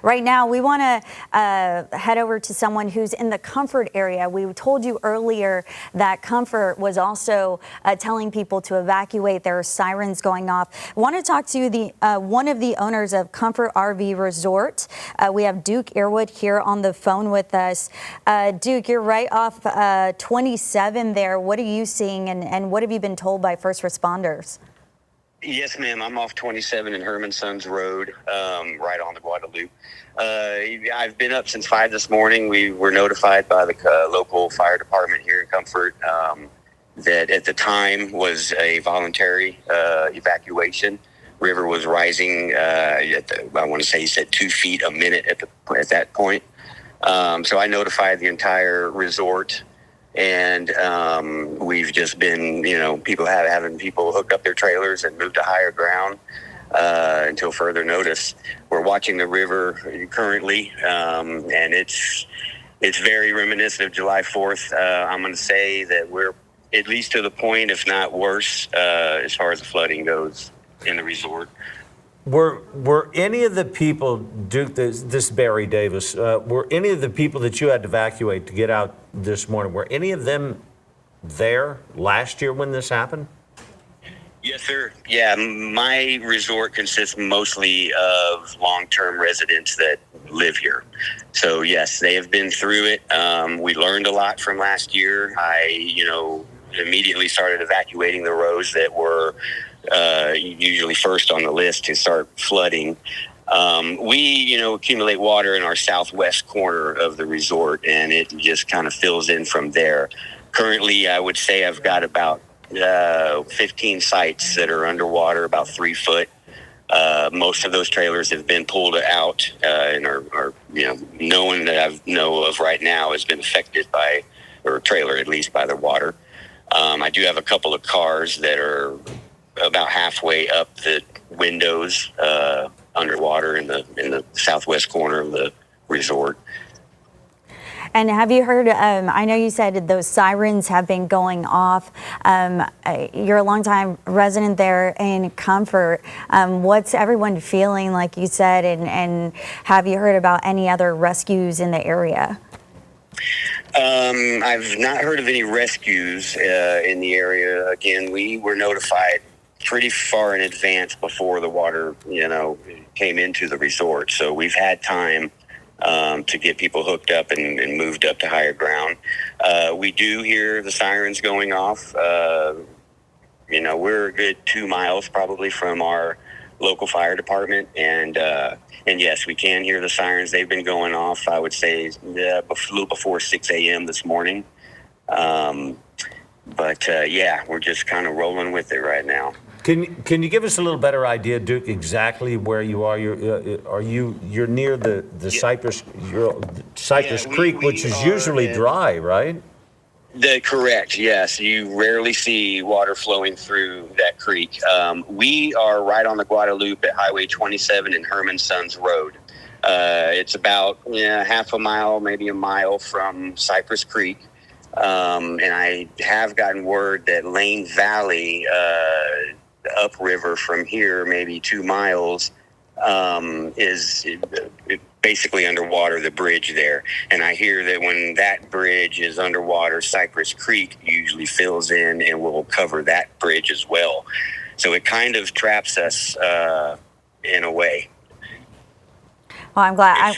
right now we want to head over to someone who's in the Comfort area. We told you earlier that Comfort was also telling people to evacuate. There are sirens going off. I want to talk to the one of the owners of Comfort RV Resort. We have Duke Earwood here on the phone with us. Duke, you're right off 27 there. What are you seeing, and what have you been told by first responders? Yes, ma'am. I'm off 27 in Herman Sons Road, right on the Guadalupe. I've been up since 5 this morning. We were notified by the local fire department here in Comfort that at the time was a voluntary evacuation. River was rising, I want to say he said 2 feet a minute at that point. So I notified the entire resort. And we've just been, having people hook up their trailers and move to higher ground until further notice. We're watching the river currently, and it's very reminiscent of July 4th. I'm going to say that we're at least to the point, if not worse, as far as the flooding goes in the resort. Were any of the people, Duke, this is Barry Davis, were any of the people that you had to evacuate to get out this morning, were any of them there last year when this happened? Yes, sir. Yeah, my resort consists mostly of long-term residents that live here. So, yes, they have been through it. We learned a lot from last year. I, immediately started evacuating the rows that were usually first on the list to start flooding. We, accumulate water in our southwest corner of the resort, and it just kind of fills in from there. Currently, I would say I've got about 15 sites that are underwater, about 3 foot. Most of those trailers have been pulled out, and are no one that I know of right now has been affected by, or a trailer at least, by the water. I do have a couple of cars that are about halfway up the windows underwater in the southwest corner of the resort. And have you heard, I know you said those sirens have been going off. You're a longtime resident there in Comfort. What's everyone feeling, like you said, and have you heard about any other rescues in the area? I've not heard of any rescues in the area. Again, we were notified pretty far in advance before the water, came into the resort. So we've had time to get people hooked up and moved up to higher ground. We do hear the sirens going off. We're a good 2 miles probably from our local fire department, and yes, we can hear the sirens. They've been going off, I would say, a little before 6 a.m. this morning. But we're just kind of rolling with it right now. Can you give us a little better idea, Duke, exactly where you are? You're near the Cypress Creek, which is usually dry, right? Correct. Yes, you rarely see water flowing through that creek. We are right on the Guadalupe at Highway 27 in Herman Sons Road. It's about half a mile, maybe a mile from Cypress Creek. And I have gotten word that Lane Valley, upriver from here, maybe 2 miles, is basically underwater, the bridge there. And I hear that when that bridge is underwater, Cypress Creek usually fills in and will cover that bridge as well. So it kind of traps us in a way. Well, I'm glad.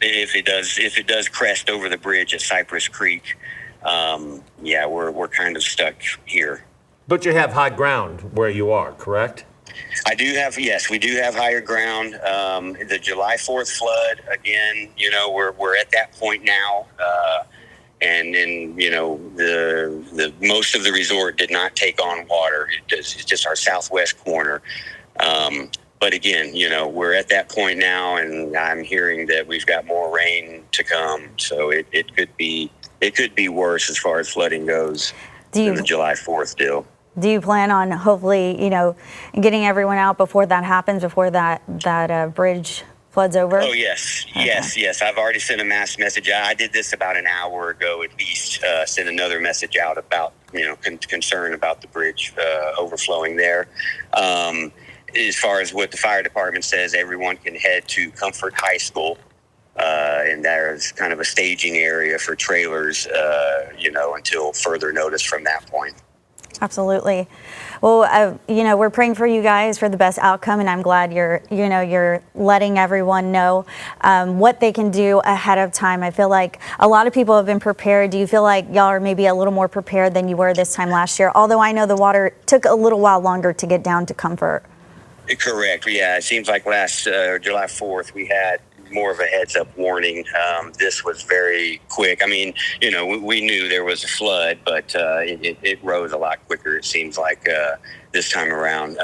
If it does crest over the bridge at Cypress Creek, we're kind of stuck here. But you have high ground where you are, correct? We do have higher ground. The July 4th flood, again, we're at that point now. And then, the most of the resort did not take on water. It's just our southwest corner. But again, we're at that point now, and I'm hearing that we've got more rain to come. So it could be worse as far as flooding goes than the July 4th deal. Do you plan on hopefully, getting everyone out before that happens, before that bridge floods over? Oh, yes. Okay. Yes. I've already sent a mass message. I did this about an hour ago at least, sent another message out about, concern about the bridge overflowing there. as far as what the fire department says, everyone can head to Comfort High School. And there's kind of a staging area for trailers, until further notice from that point. Absolutely. Well, we're praying for you guys for the best outcome, and I'm glad you're letting everyone know what they can do ahead of time. I feel like a lot of people have been prepared. Do you feel like y'all are maybe a little more prepared than you were this time last year? Although I know the water took a little while longer to get down to Comfort. Correct. Yeah, it seems like last July 4th we had more of a heads up warning. This was very quick. I mean, we knew there was a flood, but it rose a lot quicker, it seems like, this time around.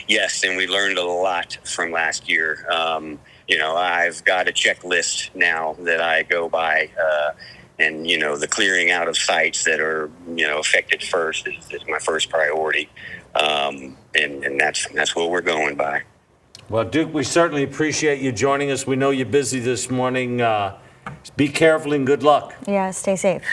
Yes, and we learned a lot from last year. I've got a checklist now that I go by, and, the clearing out of sites that are, affected first is my first priority. And that's what we're going by. Well, Duke, we certainly appreciate you joining us. We know you're busy this morning. Be careful and good luck. Yeah, stay safe.